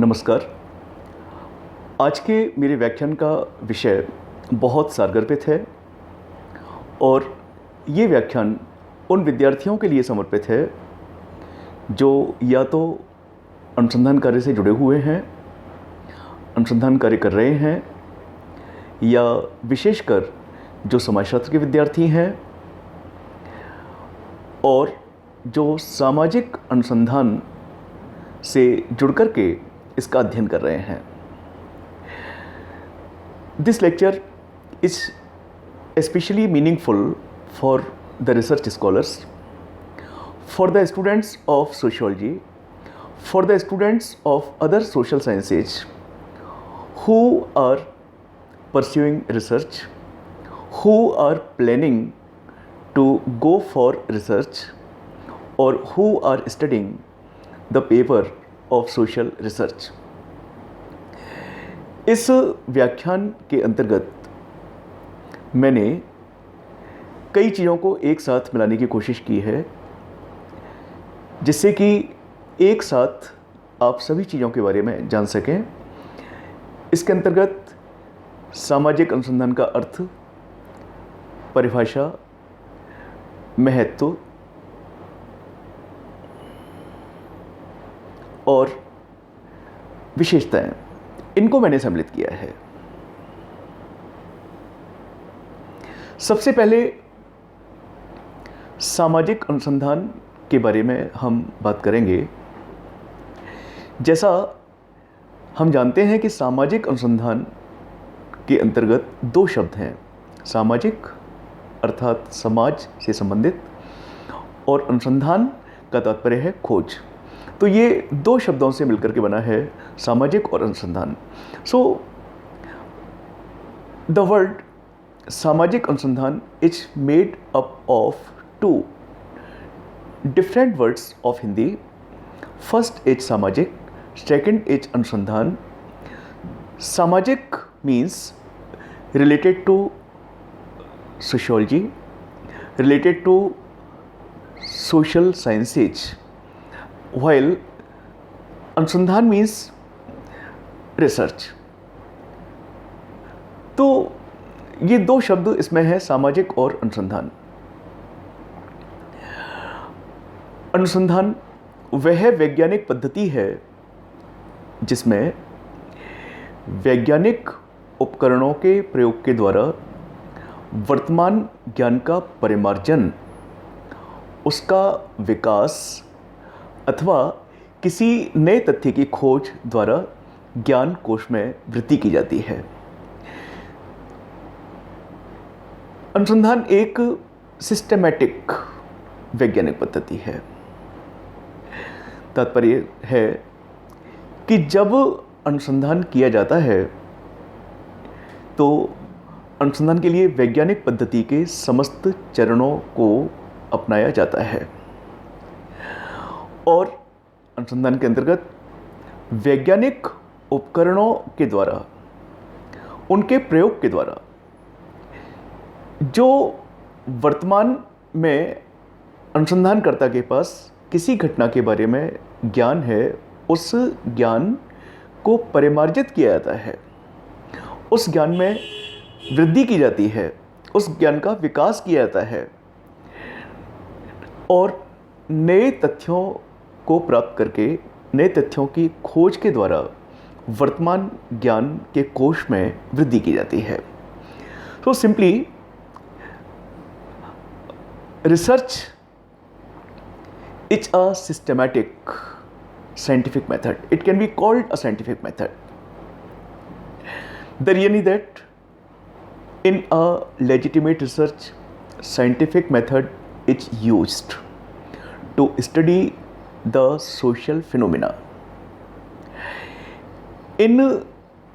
नमस्कार। आज के मेरे व्याख्यान का विषय बहुत सारगर्भित है और ये व्याख्यान उन विद्यार्थियों के लिए समर्पित है जो या तो अनुसंधान कार्य से जुड़े हुए हैं, अनुसंधान कार्य कर रहे हैं, या विशेषकर जो समाजशास्त्र के विद्यार्थी हैं और जो सामाजिक अनुसंधान से जुड़कर के इसका अध्ययन कर रहे हैं। This lecture is especially meaningful for the research scholars, for the students of sociology, for the students of other social sciences who are pursuing research, who are planning to go for research, or who are studying the paper of social research। इस व्याख्यान के अंतर्गत मैंने कई चीज़ों को एक साथ मिलाने की कोशिश की है जिससे कि एक साथ आप सभी चीज़ों के बारे में जान सकें। इसके अंतर्गत सामाजिक अनुसंधान का अर्थ, परिभाषा, महत्व और विशेषताएं, इनको मैंने सम्मिलित किया है। सबसे पहले सामाजिक अनुसंधान के बारे में हम बात करेंगे। जैसा हम जानते हैं कि सामाजिक अनुसंधान के अंतर्गत दो शब्द हैं, सामाजिक अर्थात समाज से संबंधित, और अनुसंधान का तात्पर्य है खोज। तो ये दो शब्दों से मिलकर के बना है सामाजिक और अनुसंधान। सो द वर्ड सामाजिक अनुसंधान is made up of two different words of Hindi. First is सामाजिक, सेकंड इज अनुसंधान। सामाजिक means related to sociology, related to social sciences, while अनुसंधान मीन्स रिसर्च। तो ये दो शब्द इसमें है, सामाजिक और अनुसंधान। अनुसंधान वह वैज्ञानिक पद्धति है जिसमें वैज्ञानिक उपकरणों के प्रयोग के द्वारा वर्तमान ज्ञान का परिमार्जन, उसका विकास अथवा किसी नए तथ्य की खोज द्वारा ज्ञान कोश में वृद्धि की जाती है। अनुसंधान एक सिस्टमैटिक वैज्ञानिक पद्धति है। तात्पर्य है कि जब अनुसंधान किया जाता है तो अनुसंधान के लिए वैज्ञानिक पद्धति के समस्त चरणों को अपनाया जाता है और अनुसंधान के अंतर्गत वैज्ञानिक उपकरणों के द्वारा, उनके प्रयोग के द्वारा जो वर्तमान में अनुसंधानकर्ता के पास किसी घटना के बारे में ज्ञान है, उस ज्ञान को परिमार्जित किया जाता है, उस ज्ञान में वृद्धि की जाती है, उस ज्ञान का विकास किया जाता है और नए तथ्यों को प्राप्त करके, नए तथ्यों की खोज के द्वारा वर्तमान ज्ञान के कोश में वृद्धि की जाती है। तो simply research is a systematic scientific method. It can be called a scientific method. The reality that in a legitimate research, scientific method is used to study the social phenomena. In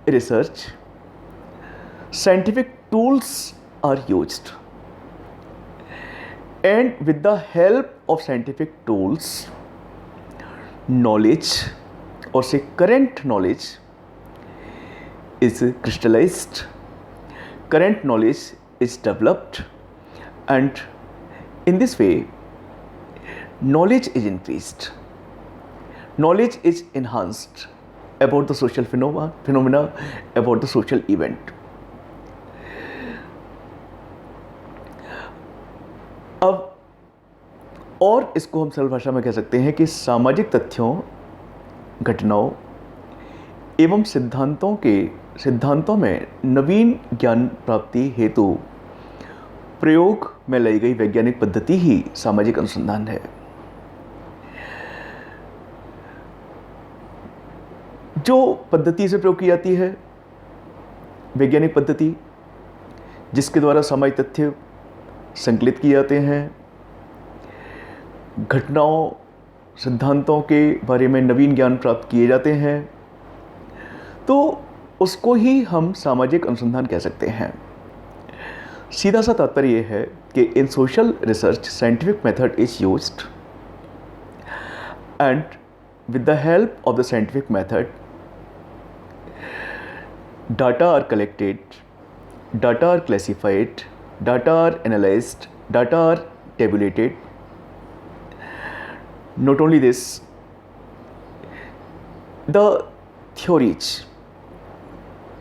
research, scientific tools are used, and with the help of scientific tools, knowledge or say current knowledge is crystallized, current knowledge is developed, and in this way knowledge is increased, knowledge is enhanced about the social phenomena, about the social event. अब और इसको हम सरल भाषा में कह सकते हैं कि सामाजिक तथ्यों, घटनाओं एवं सिद्धांतों में नवीन ज्ञान प्राप्ति हेतु प्रयोग में लाई गई वैज्ञानिक पद्धति ही सामाजिक अनुसंधान है। जो पद्धति से प्रयोग की जाती है, वैज्ञानिक पद्धति, जिसके द्वारा सामाजिक तथ्य संकलित किए जाते हैं, घटनाओं, सिद्धांतों के बारे में नवीन ज्ञान प्राप्त किए जाते हैं, तो उसको ही हम सामाजिक अनुसंधान कह सकते हैं। सीधा सा तात्पर्य यह है कि in social research scientific method is used and with the help of the scientific method data are collected, data are classified, data are analyzed, data are tabulated. Not only this, the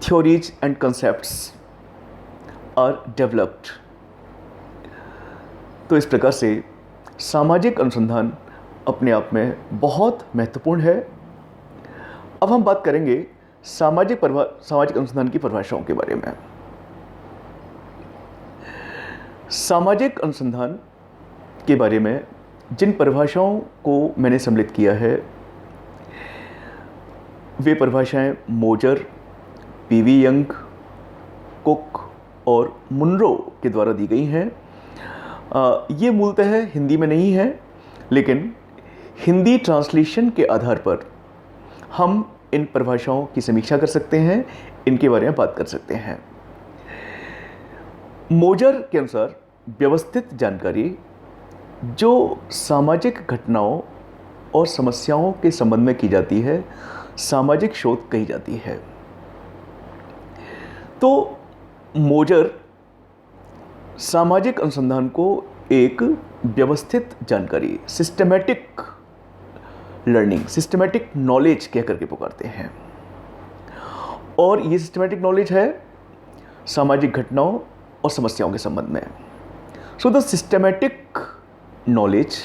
theories and concepts are developed. तो इस प्रकार से सामाजिक अनुसंधान अपने आप में बहुत महत्वपूर्ण है। अब हम बात करेंगे सामाजिक अनुसंधान की परिभाषाओं के बारे में। सामाजिक अनुसंधान के बारे में जिन परिभाषाओं को मैंने सम्मिलित किया है, वे परिभाषाएं मोजर, पीवी यंग, कुक और मुनरो के द्वारा दी गई हैं। ये मूलतः हिंदी में नहीं है, लेकिन हिंदी ट्रांसलेशन के आधार पर हम इन परिभाषाओं की समीक्षा कर सकते हैं, इनके बारे में बात कर सकते हैं। मोजर के अनुसार व्यवस्थित जानकारी जो सामाजिक घटनाओं और समस्याओं के संबंध में की जाती है, सामाजिक शोध कही जाती है। तो मोजर सामाजिक अनुसंधान को एक व्यवस्थित जानकारी, सिस्टमैटिक लर्निंग, सिस्टमैटिक नॉलेज कह करके पुकारते हैं। और ये सिस्टमैटिक नॉलेज है सामाजिक घटनाओं और समस्याओं के संबंध में। So the systematic knowledge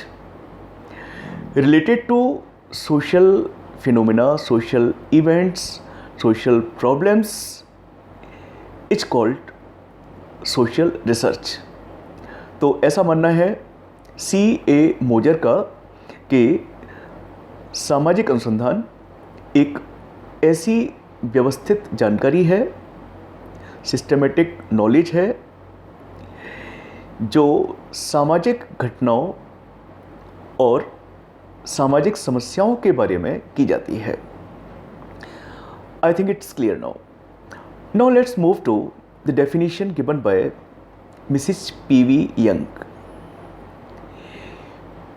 related to social phenomena, social events, social problems is called social research. तो ऐसा मानना है C.A. मोजर का कि सामाजिक अनुसंधान एक ऐसी व्यवस्थित जानकारी है, सिस्टमैटिक नॉलेज है, जो सामाजिक घटनाओं और सामाजिक समस्याओं के बारे में की जाती है। I think it's clear now. Now let's move to the definition given by Mrs P.V. Young.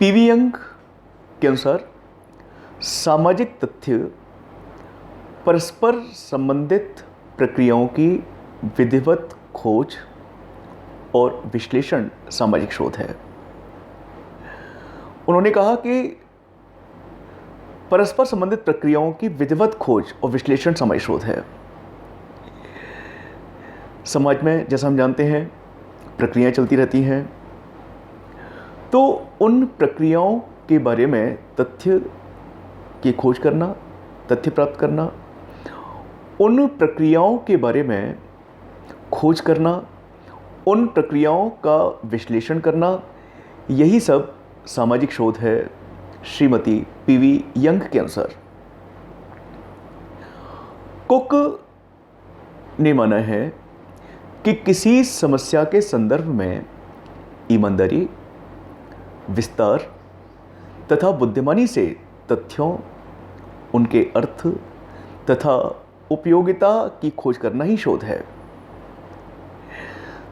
P.V. Young के अनुसार सामाजिक तथ्य परस्पर संबंधित प्रक्रियाओं की विधिवत खोज और विश्लेषण सामाजिक शोध है। उन्होंने कहा कि परस्पर संबंधित प्रक्रियाओं की विधिवत खोज और विश्लेषण सामाजिक शोध है। समाज में जैसा हम जानते हैं प्रक्रियाएं चलती रहती हैं, तो उन प्रक्रियाओं के बारे में तथ्य की खोज करना, तथ्य प्राप्त करना, उन प्रक्रियाओं के बारे में खोज करना, उन प्रक्रियाओं का विश्लेषण करना, यही सब सामाजिक शोध है श्रीमती P.V. यंग के अनुसार। कुक ने माना है कि किसी समस्या के संदर्भ में ईमानदारी, विस्तार तथा बुद्धिमानी से तथ्यों, उनके अर्थ तथा उपयोगिता की खोज करना ही शोध है।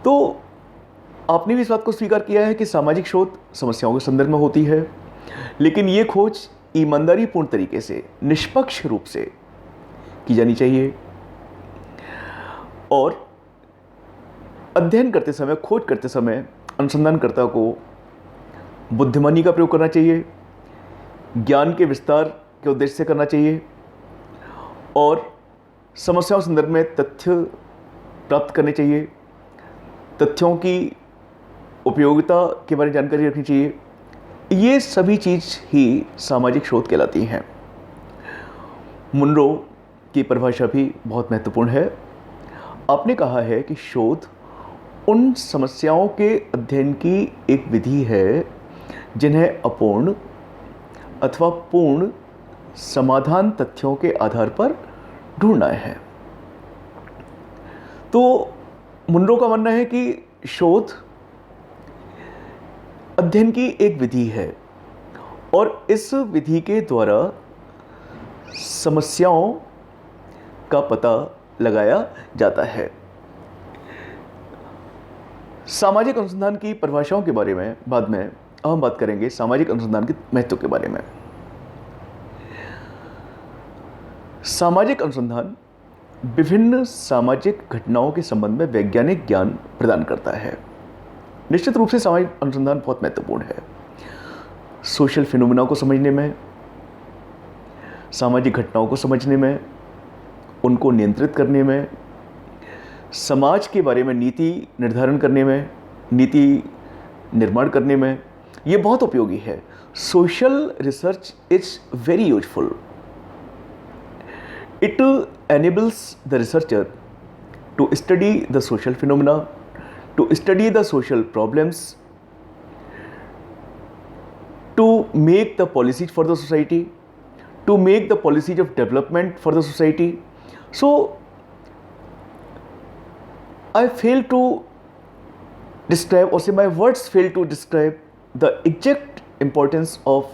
तो आपने भी इस बात को स्वीकार किया है कि सामाजिक शोध समस्याओं के संदर्भ में होती है, लेकिन ये खोज ईमानदारीपूर्ण तरीके से, निष्पक्ष रूप से की जानी चाहिए और अध्ययन करते समय, खोज करते समय अनुसंधानकर्ता को बुद्धिमानी का प्रयोग करना चाहिए, ज्ञान के विस्तार के उद्देश्य से करना चाहिए और समस्याओं के संदर्भ में तथ्य प्राप्त करने चाहिए, तथ्यों की उपयोगिता के बारे में जानकारी रखनी चाहिए। ये सभी चीज़ ही सामाजिक शोध कहलाती हैं। मुनरो की परिभाषा भी बहुत महत्वपूर्ण है। आपने कहा है कि शोध उन समस्याओं के अध्ययन की एक विधि है जिन्हें अपूर्ण अथवा पूर्ण समाधान तथ्यों के आधार पर ढूंढना है। तो मुनरो का मानना है कि शोध अध्ययन की एक विधि है और इस विधि के द्वारा समस्याओं का पता लगाया जाता है। सामाजिक अनुसंधान की परिभाषाओं के बारे में बाद में हम बात करेंगे, सामाजिक अनुसंधान के महत्व के बारे में। सामाजिक अनुसंधान विभिन्न सामाजिक घटनाओं के संबंध में वैज्ञानिक ज्ञान प्रदान करता है। निश्चित रूप से सामाजिक अनुसंधान बहुत महत्वपूर्ण है सोशल फिनोमेना को समझने में, सामाजिक घटनाओं को समझने में, उनको नियंत्रित करने में, समाज के बारे में नीति निर्धारण करने में, नीति निर्माण करने में ये बहुत उपयोगी है। Social research is very useful. It enables the researcher to study the social phenomena, to study the social problems, to make the policies for the society, to make the policies of development for the society. So I fail to describe, or say my words fail to describe the exact importance of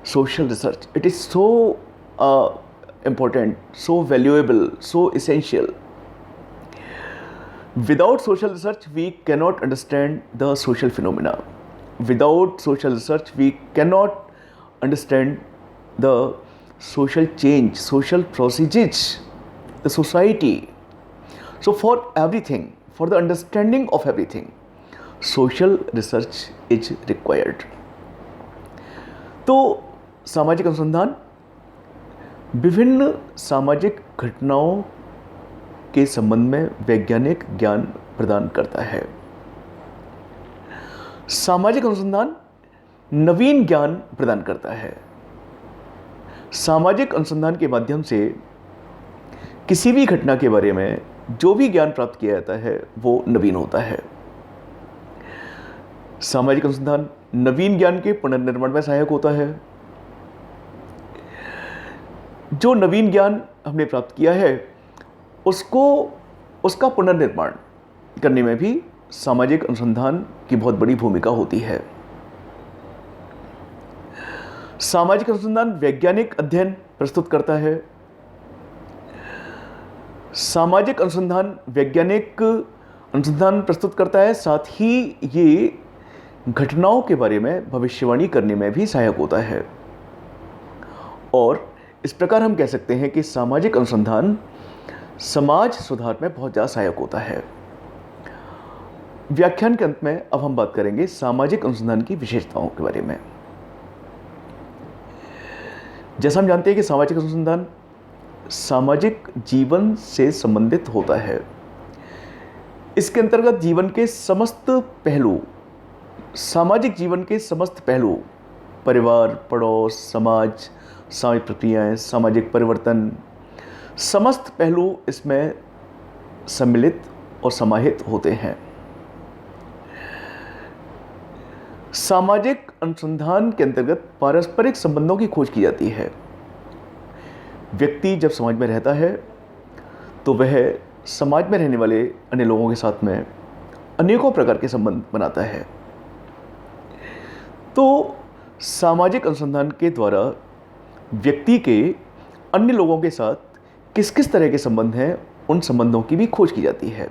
social research. It is so important, so valuable, so essential. Without social research, we cannot understand the social phenomena. Without social research, we cannot understand the social change, social processes, the society. So for everything, for the understanding of everything, social research is required. तो सामाजिक अनुसंधान विभिन्न सामाजिक घटनाओं के संबंध में वैज्ञानिक ज्ञान प्रदान करता है। सामाजिक अनुसंधान नवीन ज्ञान प्रदान करता है। सामाजिक अनुसंधान के माध्यम से किसी भी घटना के बारे में जो भी ज्ञान प्राप्त किया जाता है वो नवीन होता है। सामाजिक अनुसंधान नवीन ज्ञान के पुनर्निर्माण में सहायक होता है। जो नवीन ज्ञान हमने प्राप्त किया है उसका पुनर्निर्माण करने में भी सामाजिक अनुसंधान की बहुत बड़ी भूमिका होती है। सामाजिक अनुसंधान वैज्ञानिक अध्ययन प्रस्तुत करता है। सामाजिक अनुसंधान वैज्ञानिक अनुसंधान प्रस्तुत करता है, साथ ही ये घटनाओं के बारे में भविष्यवाणी करने में भी सहायक होता है। और इस प्रकार हम कह सकते हैं कि सामाजिक अनुसंधान समाज सुधार में बहुत ज़्यादा सहायक होता है। व्याख्यान के अंत में अब हम बात करेंगे सामाजिक अनुसंधान की विशेषताओं के बारे में। जैसा हम जानते हैं कि सामाजिक अनुसंधान सामाजिक जीवन से संबंधित होता है। इसके अंतर्गत जीवन के समस्त पहलू, सामाजिक जीवन के समस्त पहलू, परिवार, पड़ोस, समाज, सामाजिक प्रक्रियाएं, सामाजिक परिवर्तन, समस्त पहलू इसमें सम्मिलित और समाहित होते हैं। सामाजिक अनुसंधान के अंतर्गत पारस्परिक संबंधों की खोज की जाती है। व्यक्ति जब समाज में रहता है तो वह समाज में रहने वाले अन्य लोगों के साथ में अनेकों प्रकार के संबंध बनाता है। तो सामाजिक अनुसंधान के द्वारा व्यक्ति के अन्य लोगों के साथ किस किस तरह के संबंध हैं, उन संबंधों की भी खोज की जाती है।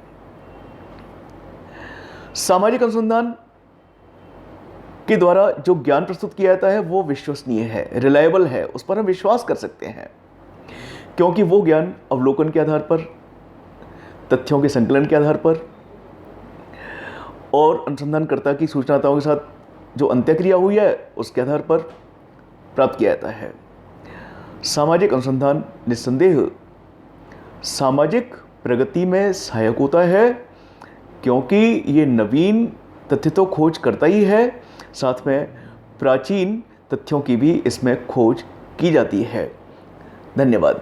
सामाजिक अनुसंधान के द्वारा जो ज्ञान प्रस्तुत किया जाता है वो विश्वसनीय है, रिलायबल है, उस पर हम विश्वास कर सकते हैं, क्योंकि वो ज्ञान अवलोकन के आधार पर, तथ्यों के संकलन के आधार पर और अनुसंधानकर्ता की सूचनाताओं के साथ जो अंत्यक्रिया हुई है उसके आधार पर प्राप्त किया जाता है। सामाजिक अनुसंधान निस्संदेह सामाजिक प्रगति में सहायक होता है, क्योंकि ये नवीन तथ्य तो खोज करता ही है, साथ में प्राचीन तथ्यों की भी इसमें खोज की जाती है। धन्यवाद।